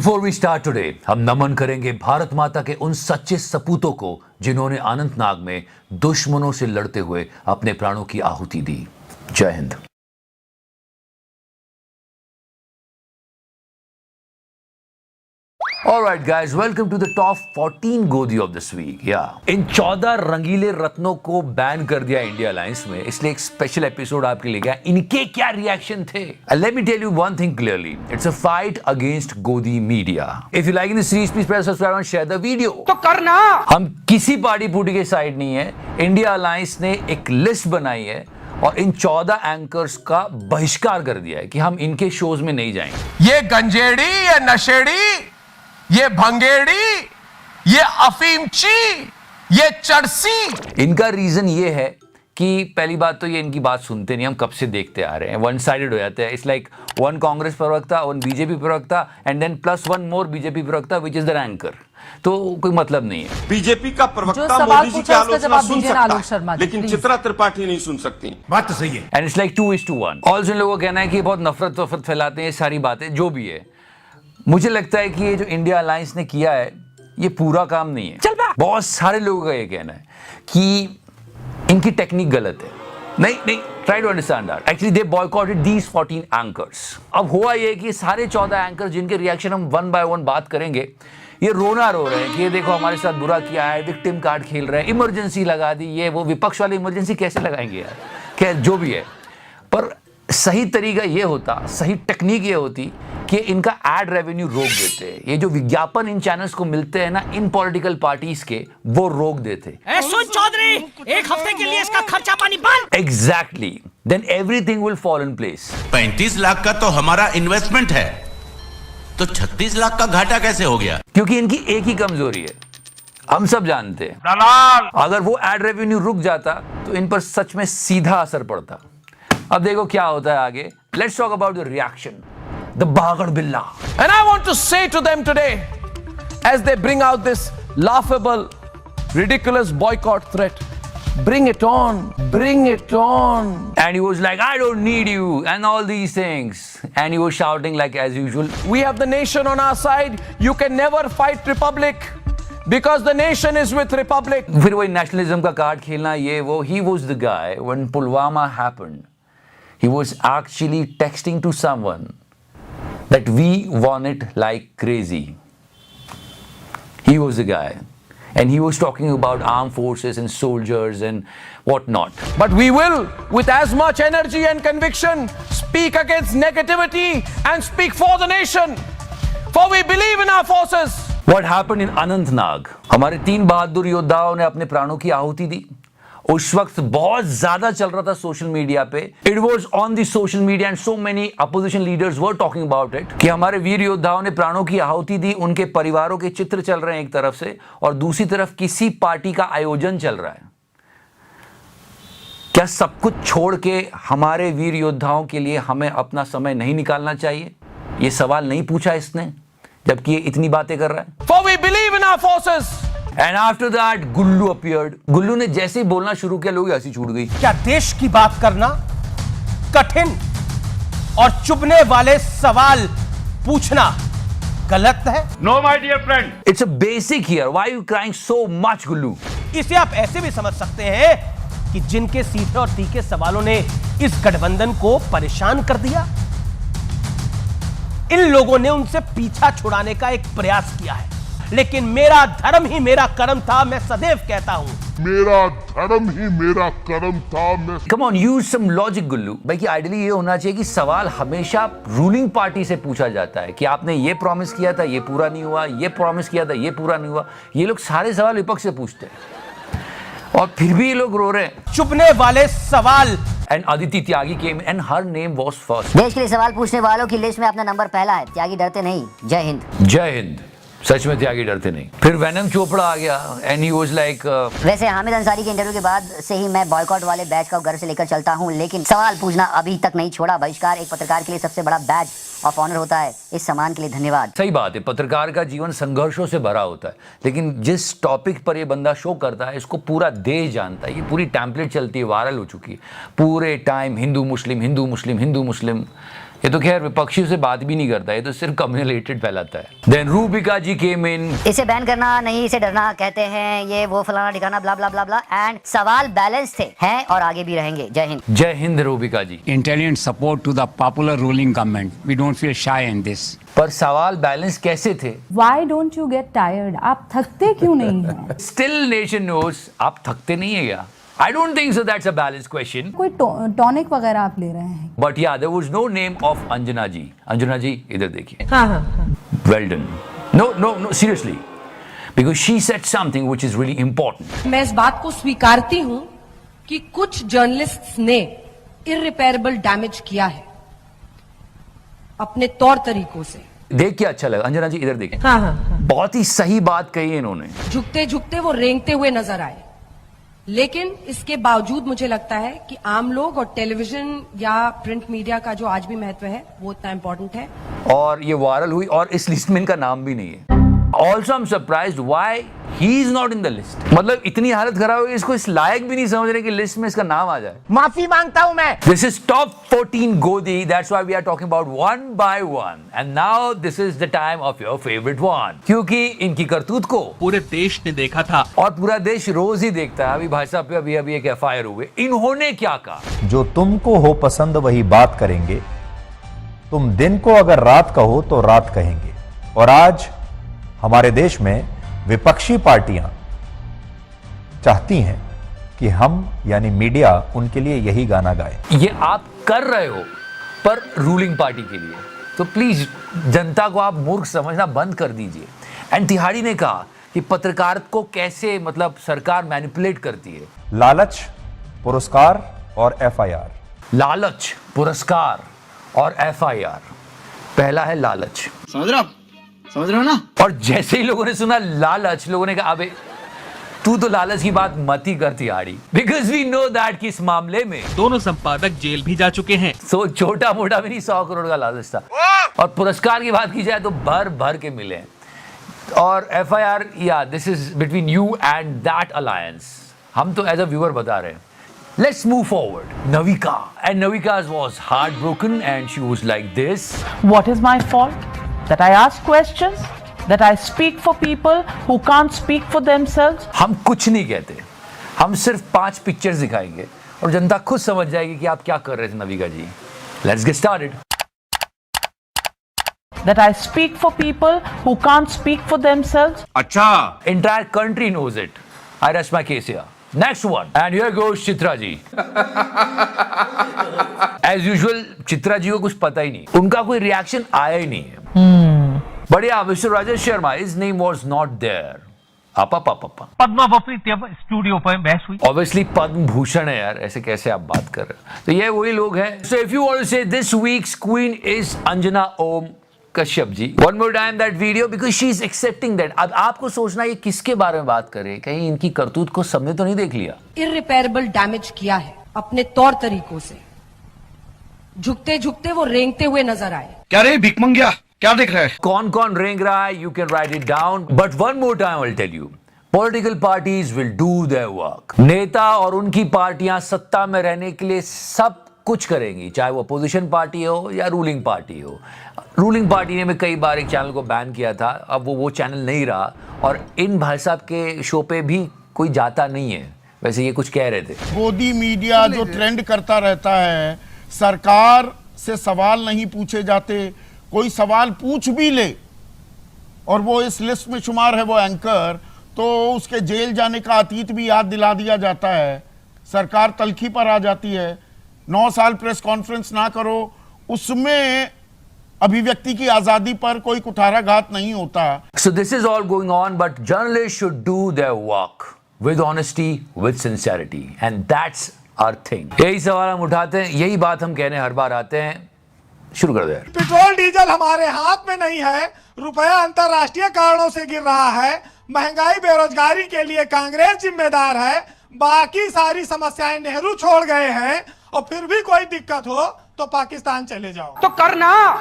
Before we start today, हम नमन करेंगे भारत माता के उन सच्चे सपूतों को जिन्होंने अनंतनाग में दुश्मनों से लड़ते हुए अपने प्राणों की आहुति दी। जय Hind. Alright guys, welcome to the top 14 गोदी of this week. इन 14 रंगीले रत्नों को बैन कर दिया इंडिया अलायंस में, इसलिए एक स्पेशल एपिसोड आपके लिए गया। इनके क्या रिएक्शन थे? Let me tell you one thing clearly. It's a fight against गोदी media. If you like this series, please press subscribe and share the video. तो करना। हम किसी पार्टी पुटी के साइड नहीं है। इंडिया अलायंस ने एक लिस्ट बनाई है और इन 14 एंकर्स का बहिष्कार कर दिया है कि हम इनके शोज में नहीं जाएंगे। ये गंजेड़ी, ये नशेड़ी, ये भंगेड़ी, ये अफीमची, ये चरसी। इनका रीजन ये है कि पहली बात तो ये इनकी बात सुनते नहीं, हम कब से देखते आ रहे हैं, वन साइडेड हो जाते हैं। इट्स लाइक वन कांग्रेस प्रवक्ता, वन बीजेपी प्रवक्ता and then plus one more BJP प्रवक्ता विच इज द एंकर। तो कोई मतलब नहीं है। बीजेपी का प्रवक्ता मोदी जी की आलोचना सुन सकता है, लेकिन चित्रा त्रिपाठी नहीं सुन सकती। बात तो सही है। And it's like 2:1। ऑल्सो लोगों का कहना है कि बहुत नफरत फैलाते हैं, ये सारी बातें जो भी है। मुझे लगता है कि ये जो इंडिया अलायंस ने किया है ये पूरा काम नहीं है। बहुत सारे लोगों का ये कहना है कि इनकी टेक्निक गलत है। नहीं, try to understand that. Actually they boycotted these 14 anchors. अब हुआ ये कि सारे 14 एंकर्स जिनके रिएक्शन हम वन बाय वन बात करेंगे, ये रोना रो रहे हैं कि ये देखो हमारे साथ बुरा किया है, विक्टिम कार्ड खेल रहे हैं, इमरजेंसी लगा दी, ये वो। विपक्ष वाले इमरजेंसी कैसे लगाएंगे यार? खैर जो भी है, पर सही तरीका ये होता, सही टेक्निक ये होती कि इनका एड रेवेन्यू रोक देते। ये जो विज्ञापन इन चैनल्स को मिलते हैं ना, इन पॉलिटिकल पार्टीज के, वो रोक देते। सुन चौधरी, एक हफ्ते के लिए इसका खर्चा पानी बंद। Exactly, then everything will fall in place. 35 lakh का तो हमारा इन्वेस्टमेंट है, तो 36 लाख का घाटा कैसे हो गया? क्योंकि इनकी एक ही कमजोरी है, हम सब जानते हैं, दलाल। अगर वो एड रेवेन्यू रुक जाता तो इन पर सच में सीधा असर पड़ता। अब देखो क्या होता है आगे। Let's talk about the reaction, the बागड़ बिल्ला। And I want to say to them today, as they bring out this laughable, ridiculous boycott threat, bring it on, bring it on. And he was like, I don't need you, and all these things. And he was shouting like as usual. We have the nation on our side. You can never fight Republic because the nation is with Republic. फिर वही nationalism का card खेलना, ये वो। He was the guy when Pulwama happened. He was actually texting to someone that we want it like crazy. He was the guy. And he was talking about armed forces and soldiers and whatnot. But we will, with as much energy and conviction, speak against negativity and speak for the nation. For we believe in our forces. What happened in Anantnag? हमारे 3 बहादुर योद्धाओं ने अपने प्राणों की आहुति दी। उस वक्त बहुत ज्यादा चल रहा था सोशल मीडिया पे। It was on the social media and so many opposition leaders were talking about it कि हमारे वीर योद्धाओं ने प्राणों की आहुति दी। उनके परिवारों के चित्र चल रहे हैं एक तरफ से, और दूसरी तरफ किसी पार्टी का आयोजन चल रहा है। क्या सब कुछ छोड़ के हमारे वीर योद्धाओं के लिए हमें अपना समय नहीं निकालना चाहिए? ये सवाल नहीं पूछा इसने, जबकि ये इतनी बातें कर रहा है। For we believe in our forces. And after that, Gullu appeared. गुल्लू ने जैसे ही बोलना शुरू किया, लोगों की हंसी छूट गई। क्या देश की बात करना कठिन और चुभने वाले सवाल पूछना गलत है? No, my dear friend. It's a basic here. Why are you crying so much, गुल्लू? इसे आप ऐसे भी समझ सकते हैं कि जिनके सीधे और तीखे सवालों ने इस गठबंधन को परेशान कर दिया, इन लोगों ने उनसे पीछा छुड़ाने का एक प्रयास किया है। लेकिन मेरा धर्म ही मेरा कर्म था, मैं सदैव कहता हूं। मेरा धर्म ही मेरा कर्म था, मैं। Come on, use some logic, गुल्लू। भाई कि आइडियली ये होना चाहिए कि सवाल हमेशा रूलिंग पार्टी से पूछा जाता है कि आपने ये प्रॉमिस किया था, ये पूरा नहीं हुआ, ये प्रॉमिस किया था, ये पूरा नहीं हुआ। ये लोग सारे सवाल विपक्ष से पूछते हैं और फिर भी ये लोग रो रहे हैं। चुभने वाले सवाल। And Aditi Tyagi came and her name was first. देश के लिए सवाल पूछने वालों की लिस्ट में अपना नंबर पहला है। त्यागी डरते नहीं। जय हिंद। जय हिंद। सच में त्यागी डरते नहीं। फिर वैनम चोपड़ा आ गया एंड ही वाज लाइक वैसे हामिद अंसारी के इंटरव्यू के बाद से ही मैं बॉयकॉट वाले बैच का घर से लेकर चलता हूं, लेकिन सवाल पूछना अभी तक नहीं छोड़ा। बहिष्कार एक पत्रकार के लिए सबसे बड़ा बैज ऑफ ऑनर होता है। इस सम्मान के लिए धन्यवाद। सही बात है, पत्रकार का जीवन संघर्षों से भरा होता है, लेकिन जिस टॉपिक पर ये बंदा शो करता है इसको पूरा देश जानता है। ये पूरी टैम्पलेट चलती है, वायरल हो चुकी है पूरे टाइम, हिंदू मुस्लिम हिंदू मुस्लिम हिंदू मुस्लिम। ये तो खैर विपक्षियों से बात भी नहीं करता, ये तो सिर्फ कम्युनल हेट्रेड फैलाता है। देन रूबिका जी केम इन। इसे बैन करना नहीं, इसे डरना कहते हैं, ये वो फलाना ठिकाना ब्ला ब्ला ब्ला ब्ला। एंड सवाल बैलेंस थे, हैं और आगे भी रहेंगे। जय हिंद। जय हिंद रूबिका जी। Intelligent support to the popular ruling government. We don't feel shy in this. पर सवाल बैलेंस कैसे थे? Why don't you get tired? आप थकते क्यों नहीं हैं? Still nation knows आप थकते नहीं है क्या? I don't think so. That's a balanced question. कोई टॉनिक वगैरह आप ले रहे हैं? But yeah, there was no name of Anjana जी। अंजना जी इधर देखिए। हाँ। Well done. No, seriously. Because she said something which is really important. मैं इस बात को स्वीकारती हूँ कि कुछ जर्नलिस्ट्स ने इररिपेयरेबल डैमेज किया है अपने तौर तरीकों से। देख के अच्छा लगा। अंजना जी इधर देखिए। हाँ। बहुत ही सही बात कही है इन्होंने। झुकते झुकते वो रेंगते हुए नजर आए, लेकिन इसके बावजूद मुझे लगता है कि आम लोग और टेलीविजन या प्रिंट मीडिया का जो आज भी महत्व है वो इतना इंपॉर्टेंट है। और ये वायरल हुई और इस लिस्ट में इनका नाम भी नहीं है। Also I am surprised why he is not in the list. मतलब इतनी हालत खराब है, इसको इस लायक भी नहीं समझ रहे कि लिस्ट में इसका नाम आ जाए। माफी मांगता हूं मैं। This is top 14 Godi. That's why we are talking about one by one. And now this is the time of your favorite one. क्योंकि इनकी करतूत को पूरे देश ने देखा था और पूरा देश रोज ही देखता है। अभी भाई साहब पे अभी एक FIR हुए। इन्होंने क्या कहा? जो तुमको हो पसंद वही बात करेंगे, तुम दिन को अगर रात कहो तो रात कहेंगे। और आज हमारे देश में विपक्षी पार्टियां चाहती हैं कि हम यानी मीडिया उनके लिए यही गाना गाए। ये आप कर रहे हो पर रूलिंग पार्टी के लिए, तो प्लीज जनता को आप मूर्ख समझना बंद कर दीजिए। एंड तिहाड़ी ने कहा कि पत्रकार को कैसे मतलब सरकार मैनिपुलेट करती है। लालच, पुरस्कार और FIR। लालच, पुरस्कार और FIR। पहला है लालच। समझ रहे हो ना? और जैसे ही लोगों ने सुना लालच, लोगों ने कहा अबे तू तो लालच की बात मत ही कर तिहाड़ी। बिकॉज वी नो दैट कि इस मामले में दोनों संपादक जेल भी जा चुके हैं। सो छोटा मोटा भी नहीं, 100 करोड़ का लालच था। और पुरस्कार की बात की जाए तो भर भर के मिले। और FIR, या this is between you and that alliance. हम तो एज अ व्यूअर बता रहे हैं। Let's move forward. Navika. And Navika was heartbroken and she was like this. What is my fault? That I ask questions? That I speak for people who can't speak for themselves? हम कुछ नहीं कहते, हम सिर्फ 5 pictures दिखाएंगे और जनता खुद समझ जाएगी कि आप क्या कर रहे थे नविका जी। Let's get started. That I speak for people who can't speak for themselves? अच्छा, Entire country knows it. I rest my case here. Next one. And here goes Chitra ji. As usual, Chitra ji को कुछ पता ही नहीं, उनका कोई रिएक्शन आया ही नहीं है। बढ़िया, mister Rajesh Sharma, his name was not there. Padma studio पर बहस हुई। Obviously पद्म भूषण है यार, ऐसे कैसे आप बात कर रहे हो? तो ये वही लोग हैं। So if you want to say this week's queen is Anjana Om Kashyap ji. One more time that video because she is accepting that. अब आपको सोचना ये किसके बारे में बात कर रहे हैं? कहीं इनकी करतूत को सबने तो नहीं देख लिया? इररिपेयरेबल डैमेज किया है अपने तौर तरीकों से। झुकते झुकते वो रेंगते हुए नजर आए। क्या रे भिख मंगिया, क्या देख रहा है? कौन कौन रेंग रहा है? You can write it down. But one more time I'll tell you. Political parties will do their work. नेता और उनकी पार्टियां सत्ता में रहने के लिए सब कुछ करेंगी, चाहे वो अपोजिशन पार्टी हो या रूलिंग पार्टी हो। रूलिंग पार्टी ने मैं कई बार एक चैनल को बैन किया था, अब वो चैनल नहीं रहा और इन भाई साहब के शो पे भी कोई जाता नहीं है। वैसे ये कुछ कह रहे थे। गोदी मीडिया जो ट्रेंड करता रहता है, सरकार से सवाल नहीं पूछे जाते, कोई सवाल पूछ भी ले और वो इस लिस्ट में शुमार है वो एंकर, तो उसके जेल जाने का अतीत भी याद दिला दिया जाता है। सरकार तलखी पर आ जाती है। 9 साल प्रेस कॉन्फ्रेंस ना करो, उसमें अभिव्यक्ति की आजादी पर कोई कुठाराघात नहीं होता। So this is all going on, but journalists should do their work with honesty, with sincerity, and that's our thing. यही सवाल हम उठाते हैं, यही बात हम कहने हर बार आते हैं। शुरू कर दे। पेट्रोल डीजल हमारे हाथ में नहीं है, रुपया अंतरराष्ट्रीय कारणों से गिर रहा है, महंगाई बेरोजगारी के लिए कांग्रेस जिम्मेदार है, बाकी सारी समस्याएं नेहरू छोड़ गए हैं और फिर भी कोई दिक्कत हो तो पाकिस्तान चले जाओ। तो करना